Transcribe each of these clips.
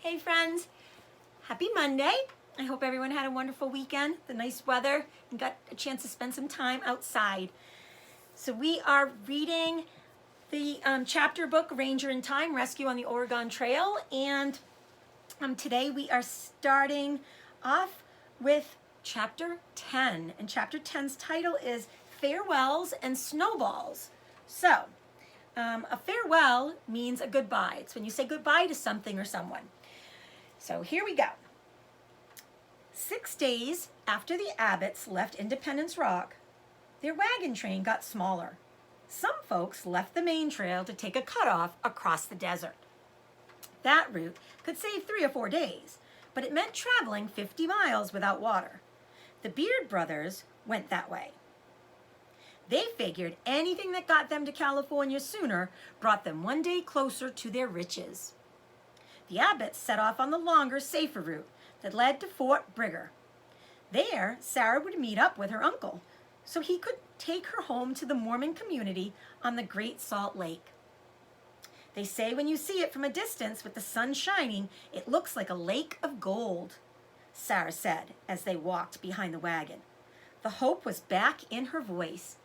Hey friends, happy Monday. I hope everyone had a wonderful weekend, the nice weather, and got a chance to spend some time outside. So we are reading the chapter book, Ranger in Time, Rescue on the Oregon Trail. And today we are starting off with chapter 10. And chapter 10's title is Farewells and Snowballs. So, a farewell means a goodbye. It's when you say goodbye to something or someone. So here we go. 6 days after the Abbotts left Independence Rock, their wagon train got smaller. Some folks left the main trail to take a cutoff across the desert. That route could save 3 or 4 days, but it meant traveling 50 miles without water. The Beard brothers went that way. They figured anything that got them to California sooner brought them one day closer to their riches. The Abbotts set off on the longer, safer route that led to Fort Brigger. There, Sarah would meet up with her uncle, so he could take her home to the Mormon community on the Great Salt Lake. They say when you see it from a distance with the sun shining, it looks like a lake of gold, Sarah said as they walked behind the wagon. The hope was back in her voice.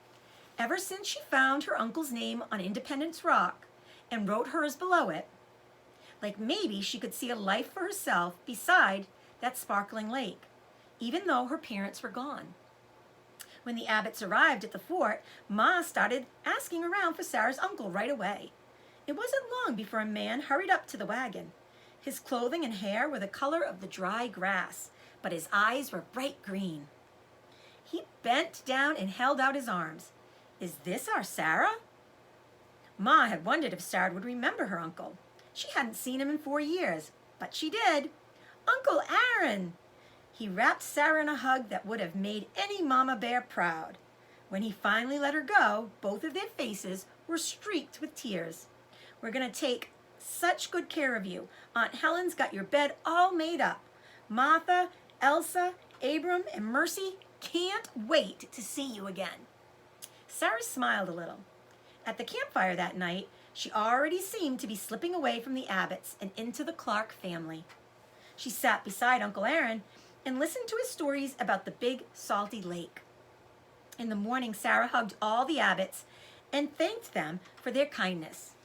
Ever since she found her uncle's name on Independence Rock and wrote hers below it, like maybe she could see a life for herself beside that sparkling lake, even though her parents were gone. When the Abbotts arrived at the fort, Ma started asking around for Sarah's uncle right away. It wasn't long before a man hurried up to the wagon. His clothing and hair were the color of the dry grass, but his eyes were bright green. He bent down and held out his arms. "Is this our Sarah?" Ma had wondered if Sarah would remember her uncle. She hadn't seen him in 4 years, but she did. "Uncle Aaron!" He wrapped Sarah in a hug that would have made any mama bear proud. When he finally let her go, both of their faces were streaked with tears. "We're going to take such good care of you. Aunt Helen's got your bed all made up. Martha, Elsa, Abram, and Mercy can't wait to see you again." Sarah smiled a little. At the campfire that night, she already seemed to be slipping away from the Abbotts and into the Clark family. She sat beside Uncle Aaron and listened to his stories about the big salty lake. In the morning, Sarah hugged all the Abbotts and thanked them for their kindness.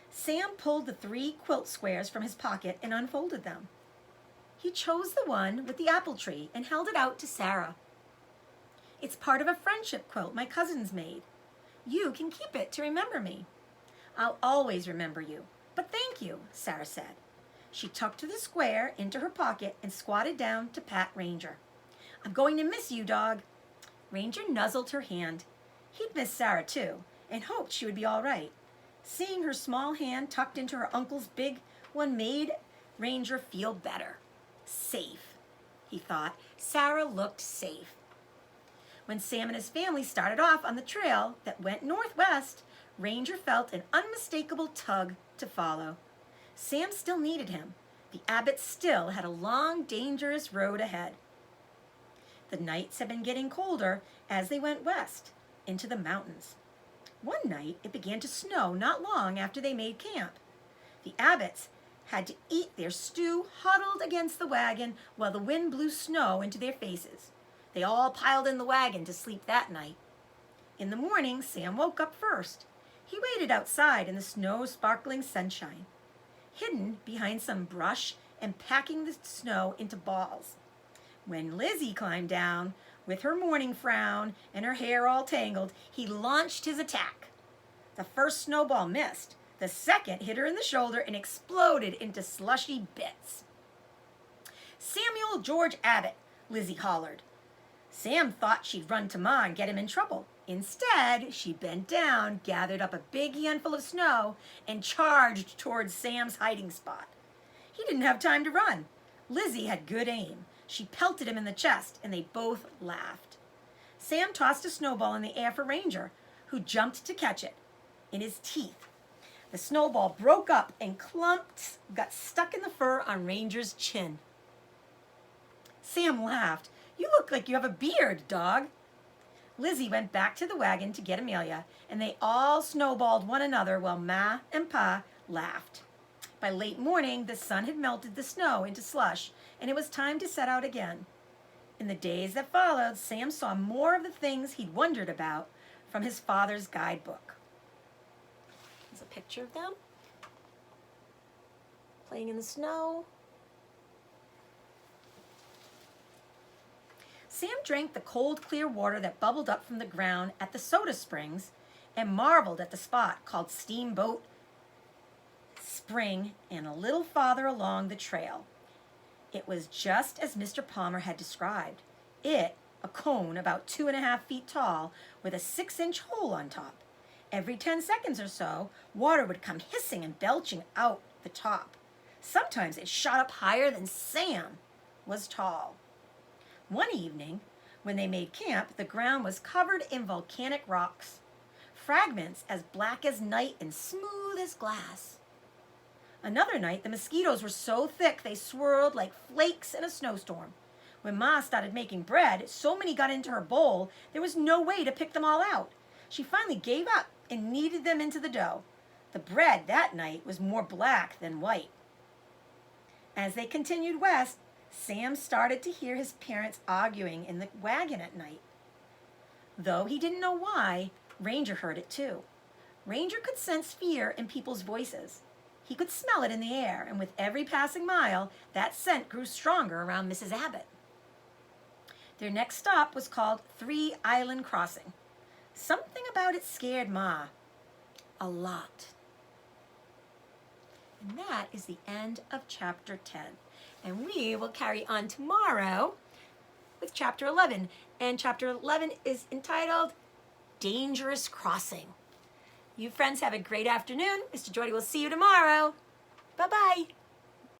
Sam pulled the 3 quilt squares from his pocket and unfolded them. He chose the one with the apple tree and held it out to Sarah. "It's part of a friendship quilt my cousins made. You can keep it to remember me." "I'll always remember you, but thank you," Sarah said. She tucked the square into her pocket and squatted down to pat Ranger. "I'm going to miss you, dog." Ranger nuzzled her hand. He'd miss Sarah too, and hoped she would be all right. Seeing her small hand tucked into her uncle's big one made Ranger feel better. Safe, he thought. Sarah looked safe. When Sam and his family started off on the trail that went northwest, Ranger felt an unmistakable tug to follow. Sam still needed him. The Abbotts still had a long, dangerous road ahead. The nights had been getting colder as they went west, into the mountains. One night, it began to snow not long after they made camp. The Abbotts had to eat their stew huddled against the wagon while the wind blew snow into their faces. They all piled in the wagon to sleep that night. In the morning, Sam woke up first. He waited outside in the snow-sparkling sunshine, hidden behind some brush and packing the snow into balls. When Lizzie climbed down, with her morning frown and her hair all tangled, he launched his attack. The first snowball missed. The second hit her in the shoulder and exploded into slushy bits. "Samuel George Abbott," Lizzie hollered. Sam thought she'd run to Ma and get him in trouble. Instead, she bent down, gathered up a big handful of snow, and charged towards Sam's hiding spot. He didn't have time to run. Lizzie had good aim. She pelted him in the chest, and they both laughed. Sam tossed a snowball in the air for Ranger, who jumped to catch it in his teeth. The snowball broke up and clumps got stuck in the fur on Ranger's chin. Sam laughed. "You look like you have a beard, dog." Lizzie went back to the wagon to get Amelia, and they all snowballed one another while Ma and Pa laughed. By late morning, the sun had melted the snow into slush, and it was time to set out again. In the days that followed, Sam saw more of the things he'd wondered about from his father's guidebook. There's a picture of them playing in the snow. Sam drank the cold, clear water that bubbled up from the ground at the soda springs and marveled at the spot called Steamboat Spring and a little farther along the trail. It was just as Mr. Palmer had described. It, a cone about 2.5 feet tall with a 6-inch hole on top. Every 10 seconds or so, water would come hissing and belching out the top. Sometimes it shot up higher than Sam was tall. One evening, when they made camp, the ground was covered in volcanic rocks, fragments as black as night and smooth as glass. Another night, the mosquitoes were so thick they swirled like flakes in a snowstorm. When Ma started making bread, so many got into her bowl, there was no way to pick them all out. She finally gave up and kneaded them into the dough. The bread that night was more black than white. As they continued west, Sam started to hear his parents arguing in the wagon at night. Though he didn't know why, Ranger heard it too. Ranger could sense fear in people's voices. He could smell it in the air, and with every passing mile, that scent grew stronger around Mrs. Abbott. Their next stop was called 3 Island Crossing. Something about it scared Ma a lot. And that is the end of chapter 10. And we will carry on tomorrow with chapter 11. And chapter 11 is entitled Dangerous Crossing. You friends have a great afternoon. Mr. DeJordy will see you tomorrow. Bye-bye.